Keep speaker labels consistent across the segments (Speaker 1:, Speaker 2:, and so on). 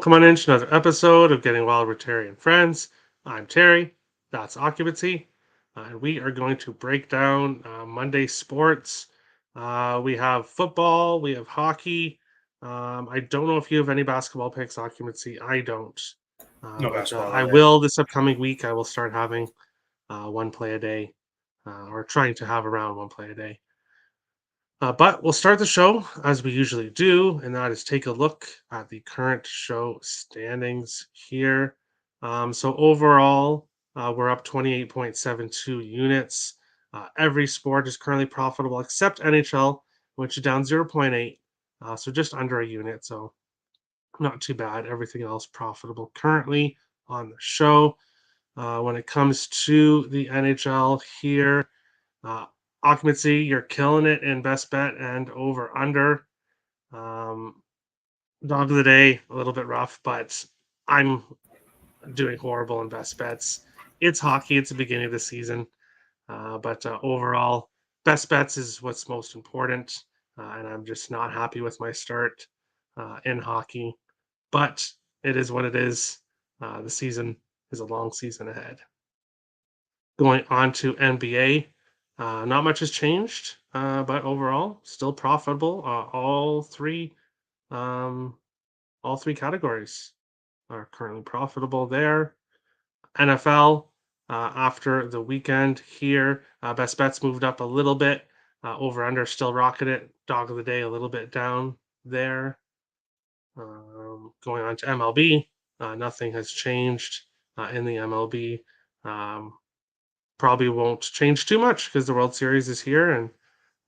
Speaker 1: welcome on in to another episode of Getting Wild with Terry and Friends. I'm Terry, that's Occupancy, and we are going to break down Monday sports. We have football, we have hockey. I don't know if you have any basketball picks, Occupancy. I don't.
Speaker 2: No
Speaker 1: But
Speaker 2: basketball
Speaker 1: I
Speaker 2: today.
Speaker 1: will this upcoming week. I will start having one play a day, or trying to have around one play a day. But we'll start the show as we usually do, and that is take a look at the current show standings here. So overall, we're up 28.72 units. Every sport is currently profitable except NHL, which is down 0.8, so just under a unit. So not too bad. Everything else profitable currently on the show. When it comes to the NHL here, uh, Occupancy, you're killing it in best bet and over under. Um, Dog of the day, a little bit rough, but I'm doing horrible in best bets. It's hockey, it's the beginning of the season, but overall, best bets is what's most important, and I'm just not happy with my start in hockey. But it is what it is. The season is a long season ahead. Going on to NBA, not much has changed, but overall, still profitable. Um, all three categories are currently profitable there. NFL, after the weekend here, best bets moved up a little bit. Over under still rocketed. Dog of the day a little bit down there. Going on to MLB, nothing has changed in the MLB. Um, Probably won't change too much because the World Series is here, and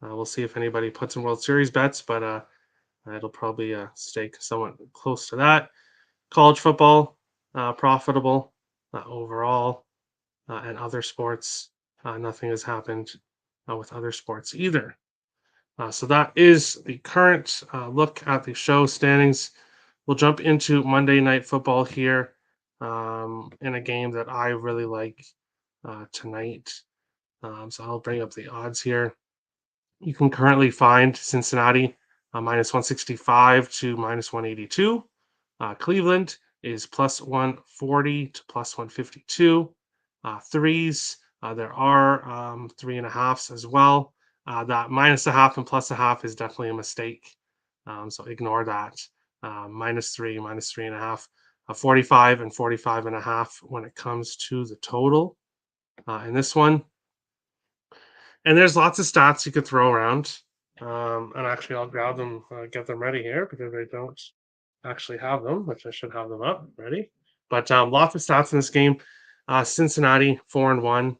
Speaker 1: we'll see if anybody puts in World Series bets, but it'll probably stay somewhat close to that. College football, profitable overall, and other sports, nothing has happened with other sports either. So that is the current look at the show standings. We'll jump into Monday Night Football here in a game that I really like tonight. So I'll bring up the odds here. You can currently find Cincinnati minus 165 to minus 182. Cleveland is plus 140 to plus 152. Threes, there are 3.5s as well. That minus a half and plus a half is definitely a mistake. So ignore that. Minus three, minus 3.5, 45 and 45 and a half when it comes to the total in this one. And there's lots of stats you could throw around. And actually, I'll grab them, get them ready here because I don't actually have them, which I should have them up ready. But lots of stats in this game. Cincinnati 4-1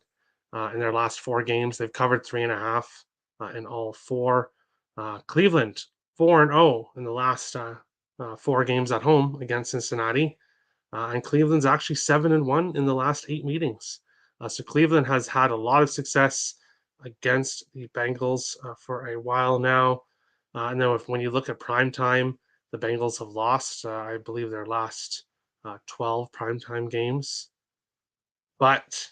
Speaker 1: in their last four games. They've covered 3.5 in all four. Cleveland 4-0 in the last four games at home against Cincinnati. And Cleveland's actually 7-1 in the last eight meetings. So Cleveland has had a lot of success against the Bengals for a while now. And then when you look at prime time, the Bengals have lost, I believe, their last 12 primetime games. But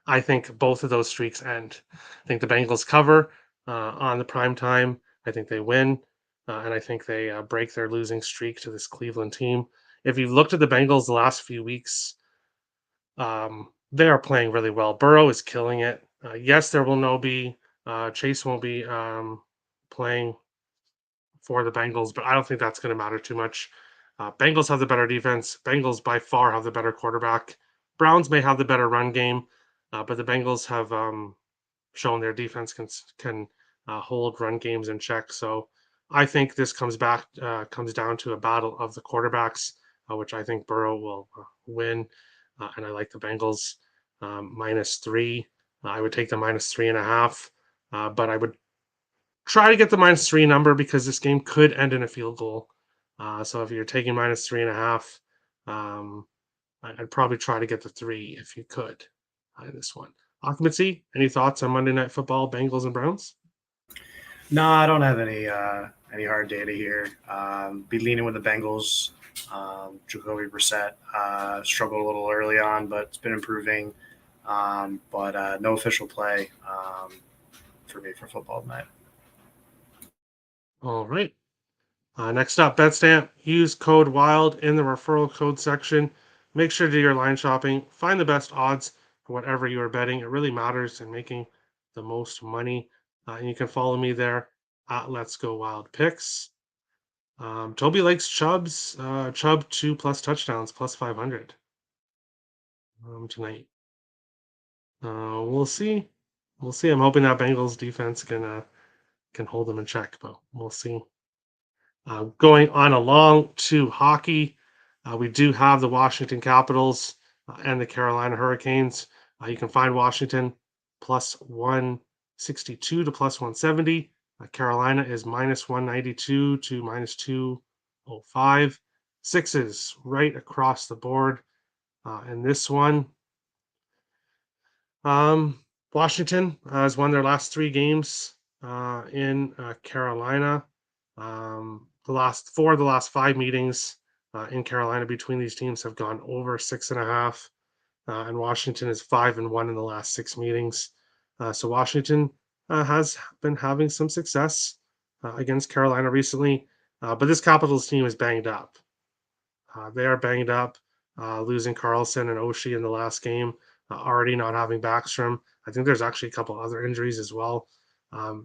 Speaker 1: I think both of those streaks end. I think the Bengals cover on the prime time. I think they win, and I think they break their losing streak to this Cleveland team. If you've looked at the Bengals the last few weeks, they are playing really well. Burrow is killing it. Yes, there will no be Chase won't be playing for the Bengals, but I don't think that's going to matter too much. Bengals have the better defense. Bengals by far have the better quarterback. Browns may have the better run game, but the Bengals have shown their defense can hold run games in check. So I think this comes down to a battle of the quarterbacks, which I think Burrow will win, and I like the Bengals minus three. I would take the minus 3.5, but I would try to get the minus three number because this game could end in a field goal. So if you're taking minus 3.5, I'd probably try to get the three if you could in this one. Occupancy, any thoughts on Monday Night Football, Bengals and Browns?
Speaker 2: No, I don't have any hard data here. Be leaning with the Bengals. Jacoby Brissett struggled a little early on, but it's been improving. But no official play for me for football tonight.
Speaker 1: All right. Next up, BetStamp. Use code WILD in the referral code section. Make sure to do your line shopping. Find the best odds for whatever you are betting. It really matters in making the most money. And you can follow me there at Let's Go Wild Picks. Toby likes Chubb 2+ touchdowns plus 500 tonight. We'll see. We'll see. I'm hoping that Bengals defense can hold them in check, but we'll see. Going on along to hockey, we do have the Washington Capitals and the Carolina Hurricanes. You can find Washington plus 162 to plus 170. Carolina is minus 192 to minus 205. Sixes right across the board. And this one, Washington has won their last 3 games in Carolina. The last 5 meetings in Carolina between these teams have gone over 6.5, and Washington is 5-1 in the last 6 meetings. So Washington has been having some success against Carolina recently, but this Capitals team is banged up. They are banged up, losing Carlson and Oshie in the last game, already not having Backstrom. I think there's actually a couple other injuries as well.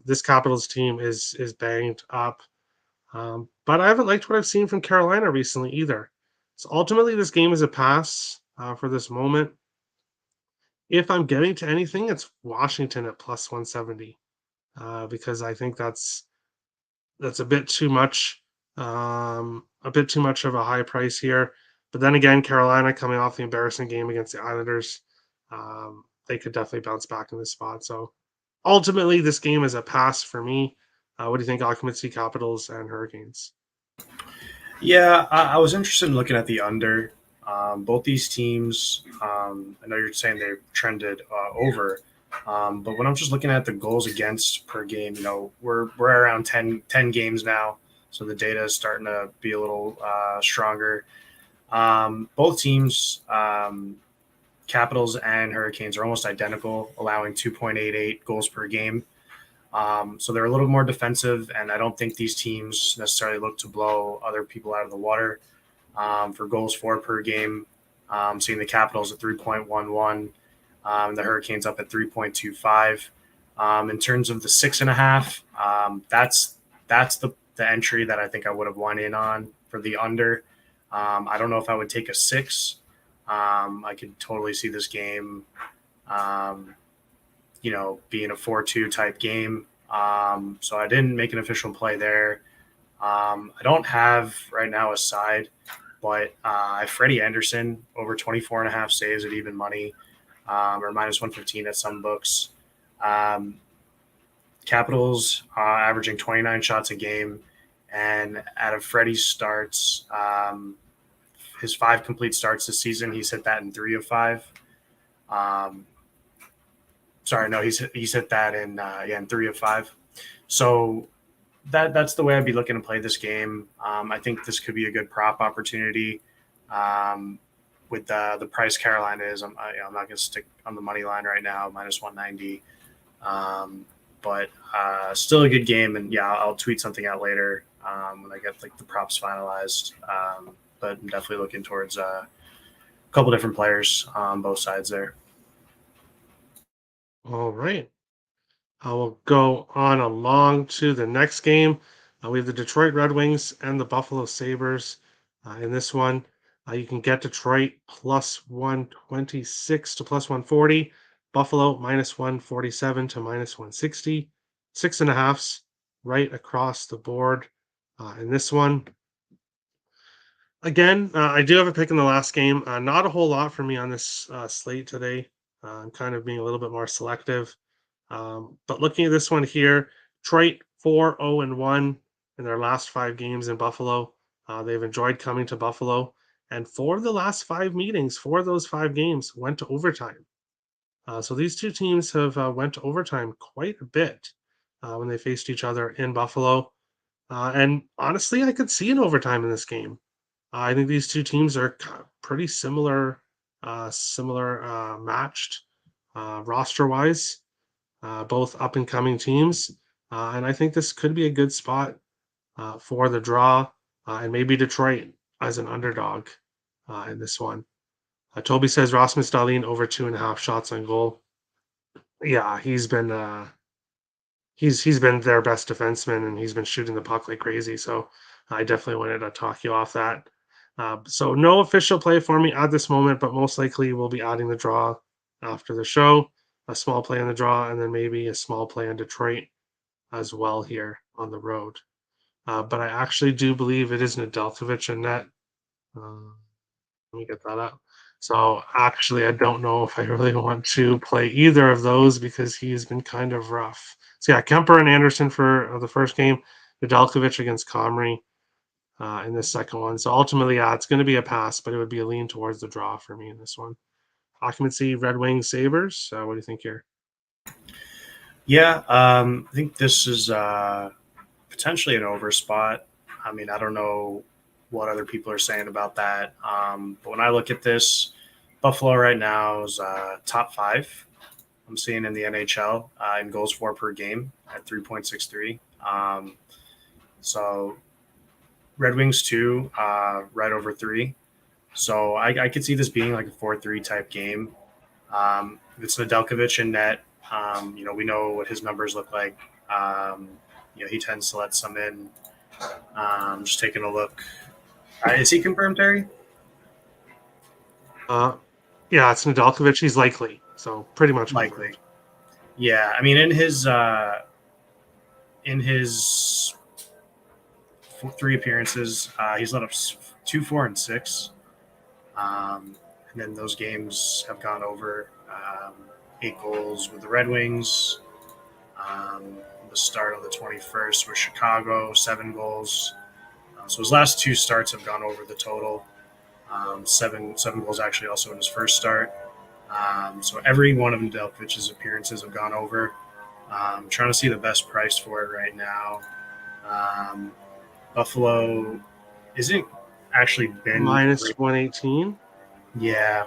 Speaker 1: This Capitals team is banged up, but I haven't liked what I've seen from Carolina recently either. So ultimately, this game is a pass for this moment. If I'm getting to anything, it's Washington at plus 170 because I think that's a bit too much of a high price here. But then again, Carolina coming off the embarrassing game against the Islanders, they could definitely bounce back in this spot. So ultimately, this game is a pass for me. What do you think, occupancy, Capitals, and Hurricanes?
Speaker 2: Yeah, I was interested in looking at the under. Both these teams, I know you're saying they've trended over, but when I'm just looking at the goals against per game, we're around 10 games now, so the data is starting to be a little stronger. Both teams, Capitals and Hurricanes, are almost identical, allowing 2.88 goals per game. So they're a little more defensive, and I don't think these teams necessarily look to blow other people out of the water. For goals for per game, seeing the Capitals at 3.11, the Hurricanes up at 3.25. In terms of the 6.5, that's the entry that I think I would have won in on for the under. I don't know if I would take a 6. I could totally see this game, being a 4-2 type game. So I didn't make an official play there. I don't have right now a side, but I have Freddie Anderson over 24.5 saves at even money, or minus 115 at some books. Capitals averaging 29 shots a game, and out of Freddie's starts, his 5 complete starts this season, he's hit that in 3 of 5. Sorry, no, he's hit that in 3 of 5. So that's the way I'd be looking to play this game. I think this could be a good prop opportunity. With the price Carolina is, I'm not going to stick on the money line right now, minus 190. But still a good game, and yeah, I'll tweet something out later when I get the props finalized. But I'm definitely looking towards a couple different players on both sides there.
Speaker 1: All right. I will go on along to the next game. We have the Detroit Red Wings and the Buffalo Sabres. In this one, you can get Detroit plus 126 to plus 140, Buffalo minus 147 to minus 160, 6.5s right across the board. In this one, again, I do have a pick in the last game. Not a whole lot for me on this slate today. I'm kind of being a little bit more selective. But looking at this one here, Detroit 4-0-1 in their last 5 games in Buffalo. They've enjoyed coming to Buffalo, and 4 of those 5 games went to overtime. So these two teams have went to overtime quite a bit when they faced each other in Buffalo. And honestly, I could see an overtime in this game. I think these two teams are pretty similar matched roster wise, both up and coming teams. And I think this could be a good spot for the draw, and maybe Detroit as an underdog in this one. Toby says Rasmus Dahlin over 2.5 shots on goal. Yeah, he's been their best defenseman, and he's been shooting the puck like crazy. So I definitely wanted to talk you off that. So no official play for me at this moment, but most likely we'll be adding the draw after the show. A small play on the draw, and then maybe a small play on Detroit as well here on the road. But I actually do believe it is Nedeljkovic in net. Let me get that up. So actually, I don't know if I really want to play either of those because he's been kind of rough. So yeah, Kemper and Anderson for the first game, Nedeljkovic against Comrie in the second one. So ultimately, yeah, it's going to be a pass, but it would be a lean towards the draw for me in this one. Occupancy, Red Wings, Sabres. What do you think here?
Speaker 2: Yeah, I think this is potentially an over spot. I mean, I don't know what other people are saying about that. But when I look at this, Buffalo right now is top 5. I'm seeing in the NHL in goals for per game at 3.63. So Red Wings 2, right over 3. So I could see this being like a 4-3 type game. It's Nedeljkovic in net. We know what his numbers look like. He tends to let some in. Just taking a look. Is he confirmed, Terry?
Speaker 1: Yeah, it's Nedeljkovic. He's likely, so pretty much
Speaker 2: Likely.
Speaker 1: confirmed.
Speaker 2: Yeah, I mean, in his 3 appearances, he's let up 2, 4, and 6. And then those games have gone over 8 goals with the Red Wings. The start of the 21st with Chicago, 7 goals. So his last 2 starts have gone over the total. Seven goals actually also in his first start. So every one of Nedeljkovic's appearances have gone over. I'm trying to see the best price for it right now. Buffalo isn't actually been
Speaker 1: Minus
Speaker 2: great.
Speaker 1: 118.
Speaker 2: Yeah.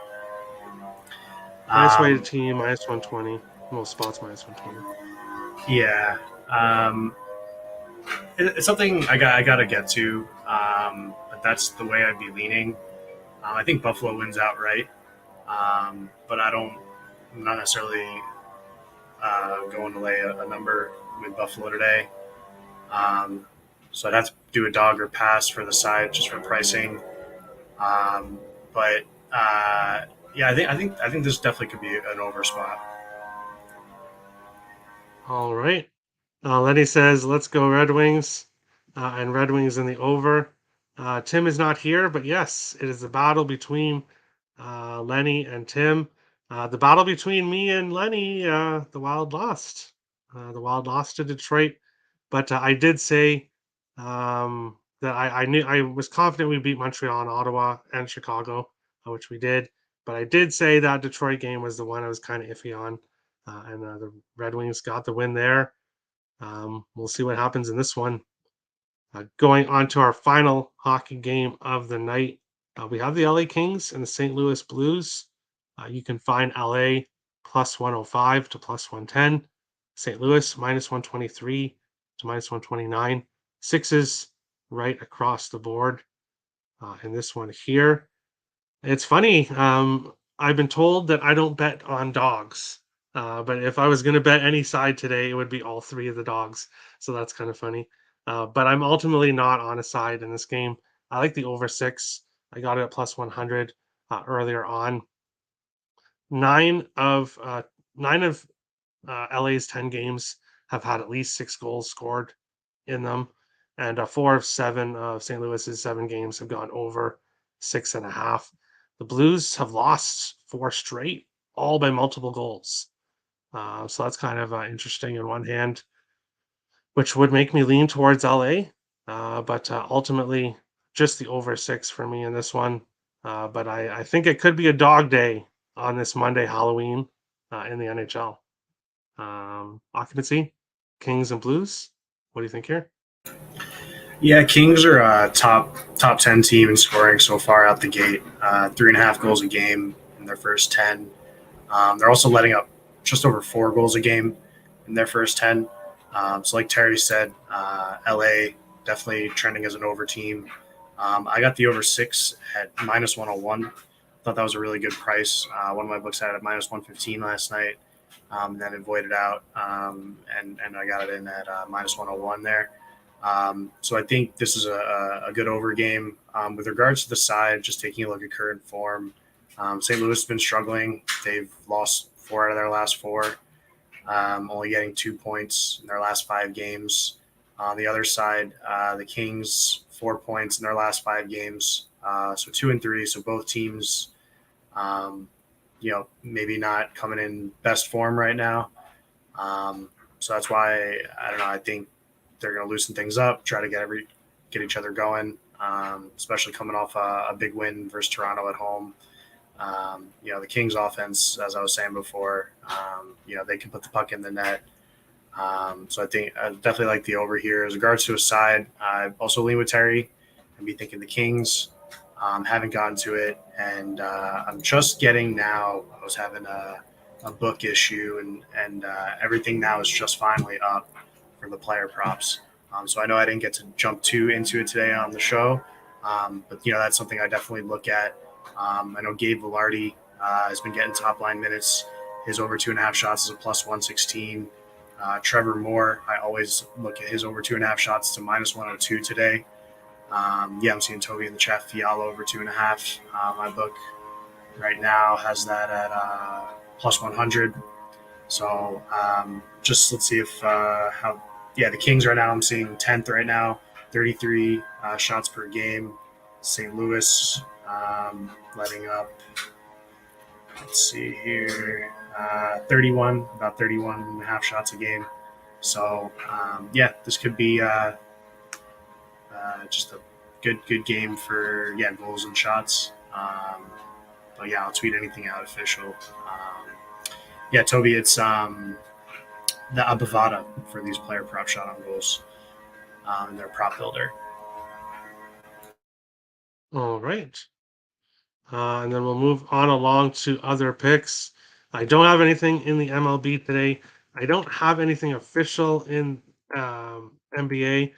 Speaker 1: Minus 118, minus 120. Most spots minus 120.
Speaker 2: Yeah. It's something I got to get to, but that's the way I'd be leaning. I think Buffalo wins outright, but I'm not necessarily going to lay a number with Buffalo today. So I'd have to do a dog or pass for the side just for pricing. But yeah, I think this definitely could be an over spot.
Speaker 1: All right. Lenny says, let's go Red Wings. And Red Wings in the over. Tim is not here, but yes, it is a battle between Lenny and Tim. The battle between me and Lenny, the Wild lost. The Wild lost to Detroit. But I did say that I knew I was confident we beat Montreal and Ottawa and Chicago, which we did. But I did say that Detroit game was the one I was kind of iffy on. And the Red Wings got the win there. We'll see what happens in this one. Going on to our final hockey game of the night, we have the LA Kings and the St. Louis Blues. You can find LA plus 105 to plus 110, St. Louis minus 123 to minus 129. Sixes right across the board in this one here. It's funny. I've been told that I don't bet on dogs. But if I was going to bet any side today, it would be all 3 of the dogs. So that's kind of funny. But I'm ultimately not on a side in this game. I like the over 6. I got it at plus 100 earlier on. 9 of uh, 9 of LA's 10 games have had at least 6 goals scored in them, and 4 of 7 of St. Louis's 7 games have gone over 6.5. The Blues have lost 4 straight, all by multiple goals. So that's kind of interesting in one hand, which would make me lean towards LA. But ultimately, just the over 6 for me in this one. But I think it could be a dog day on this Monday, Halloween, in the NHL. Occupancy, Kings and Blues. What do you think here?
Speaker 2: Yeah, Kings are a top 10 team in scoring so far out the gate. 3.5 goals a game in their first 10. They're also letting up just over 4 goals a game in their first 10. So like Terry said, LA definitely trending as an over team. I got the over 6 at minus 101. Thought that was a really good price. One of my books had it at minus 115 last night. Then it voided out, and I got it in at minus 101 there. So I think this is a good over game. With regards to the side, just taking a look at current form, St. Louis has been struggling. They've lost 4 out of their last 4, only getting 2 points in their last 5 games. On the other side, the Kings 4 points in their last 5 games, so 2-3. So both teams, um, maybe not coming in best form right now. So that's why I don't know. I think they're going to loosen things up, try to get each other going, especially coming off a big win versus Toronto at home. The Kings offense, as I was saying before, they can put the puck in the net. So I think I definitely like the over here. As regards to a side, I also lean with Terry and be thinking the Kings. Haven't gotten to it, and I'm just getting now. I was having a book issue, and everything now is just finally up for the player props. So I know I didn't get to jump too into it today on the show, but that's something I definitely look at. I know Gabe Velarde has been getting top line minutes. His over 2.5 shots is a plus 116. Trevor Moore, I always look at his over 2.5 shots to minus 102 today. I'm seeing Toby in the chat. Fiala over 2.5. My book right now has that at plus 100. So just let's see if how. Yeah, the Kings right now I'm seeing 10th right now, 33 shots per game. St. Louis letting up. Let's see here, 31, about 31 and a half shots a game. So this could be just a good game for goals and shots. But I'll tweet anything out official. Toby, it's the Abavada for these player prop shot on goals and their prop builder.
Speaker 1: All right. And then we'll move on along to other picks. I don't have anything in the MLB today. I don't have anything official in NBA,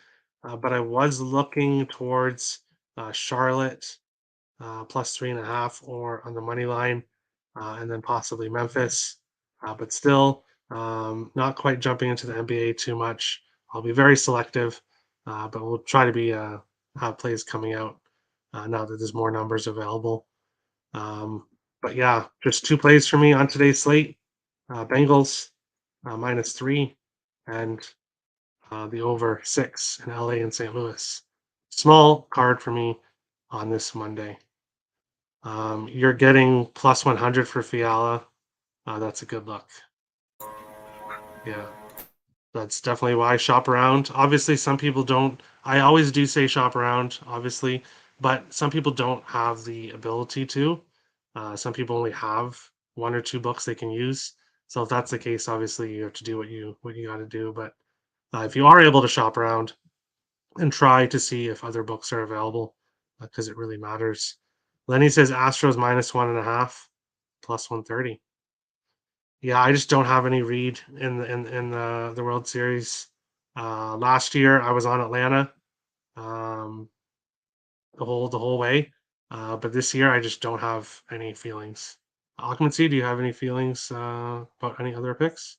Speaker 1: but I was looking towards Charlotte plus 3.5 or on the money line, and then possibly Memphis. But still, not quite jumping into the NBA too much. I'll be very selective, but we'll try to be have plays coming out now that there's more numbers available. But yeah, just 2 plays for me on today's slate. Bengals -3 and the over 6 in LA and St. Louis. Small card for me on this Monday. You're getting plus 100 for Fiala. That's a good look. Yeah, that's definitely why shop around. Obviously, some people don't. I always do say shop around, obviously, but some people don't have the ability to. Some people only have 1 or 2 books they can use. So if that's the case, obviously you have to do what you got to do. But if you are able to shop around and try to see if other books are available, because it really matters. Lenny says Astros -1.5, plus 130. Yeah, I just don't have any read in the World Series. Last year I was on Atlanta um, the whole way, but this year I just don't have any feelings. Occupancy, do you have any feelings about any other picks?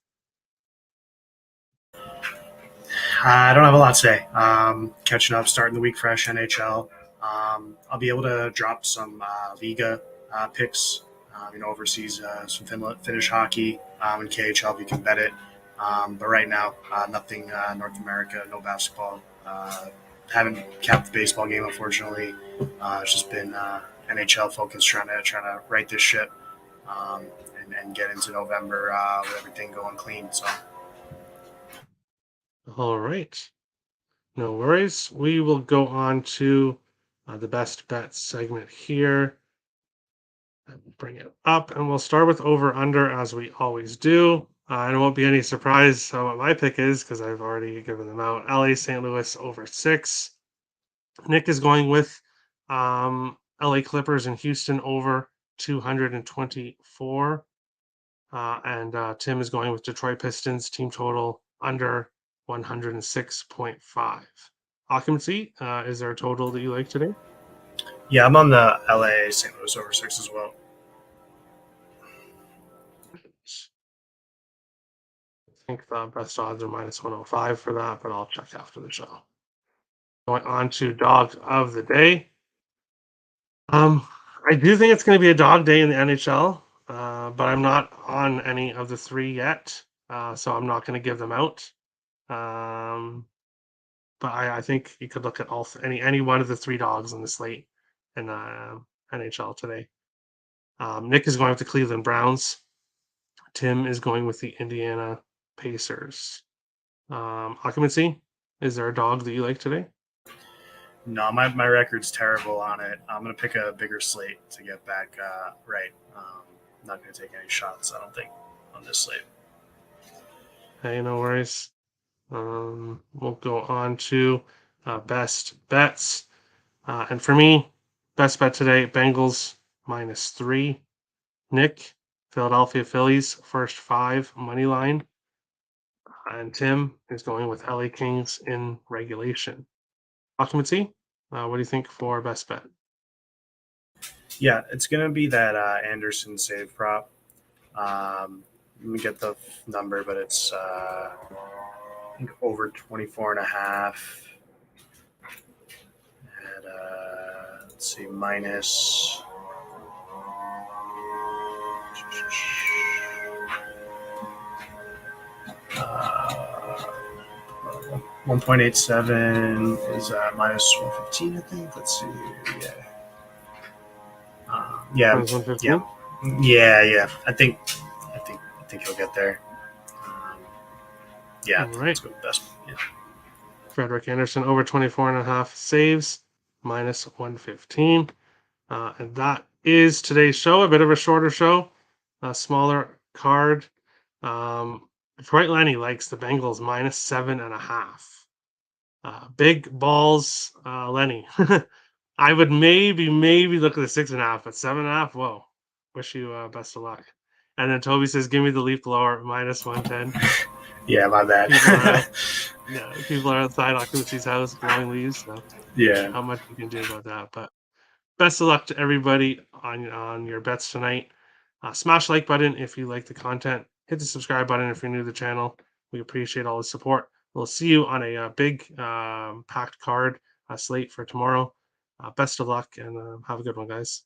Speaker 2: I don't have a lot to say. Catching up, starting the week fresh NHL. I'll be able to drop some Liga picks, overseas, some Finnish hockey, and KHL if you can bet it. But right now, nothing North America, no basketball. Haven't capped the baseball game, unfortunately. It's just been NHL focused, trying to right this ship um, and get into November with everything going clean. So.
Speaker 1: All right, no worries. We will go on to the best bet segment here. Bring it up, and we'll start with over under as we always do. And it won't be any surprise what my pick is because I've already given them out. LA St. Louis over 6. Nick is going with LA Clippers and Houston over 224. And Tim is going with Detroit Pistons team total under 106.5. Occupancy, is there a total that you like today?
Speaker 2: Yeah, I'm on the LA St. Louis over 6 as well.
Speaker 1: I think the best odds are -105 for that, but I'll check after the show. Going on to dog of the day. Um, I do think it's going to be a dog day in the NHL, but I'm not on any of the three yet, so I'm not going to give them out. Um, but I think you could look at any one of the three dogs on the slate in NHL today. Nick is going with the Cleveland Browns. Tim is going with the Indiana Pacers. Occupancy, is there a dog that you like today?
Speaker 2: No, my record's terrible on it. I'm going to pick a bigger slate to get back right. I'm not going to take any shots, I don't think, on this slate.
Speaker 1: Hey, no worries. We'll go on to best bets. And for me, best bet today, Bengals -3. Nick, Philadelphia Phillies, first five money line. And Tim is going with LA Kings in regulation. Occupancy, what do you think for best bet?
Speaker 2: Yeah, it's going to be that Anderson save prop. Let me get the number, but it's I think over 24 and a half. At, let's see, minus. Uh, 1.87 is -115, I think. Let's see. Yeah. Yeah. Yeah.
Speaker 1: -115?
Speaker 2: Yeah. I think he'll get there. Um, yeah.
Speaker 1: All right.
Speaker 2: Let's go with best. Yeah.
Speaker 1: Frederick Anderson over 24.5 saves, -115. And that is today's show. A bit of a shorter show, a smaller card. Detroit Lenny likes the Bengals -7.5. Big balls, Lenny. I would maybe look at the 6.5, but 7.5. Whoa! Wish you best of luck. And then Toby says, "Give me the leaf blower -110."
Speaker 2: Yeah, my bad.
Speaker 1: People are out. Yeah, people are outside Occupancy's house blowing leaves. So
Speaker 2: Yeah.
Speaker 1: not much you can do about that. But best of luck to everybody on your bets tonight. Smash like button if you like the content. Hit the subscribe button if you're new to the channel. We appreciate all the support. We'll see you on a big packed card slate for tomorrow. Best of luck and have a good one, guys.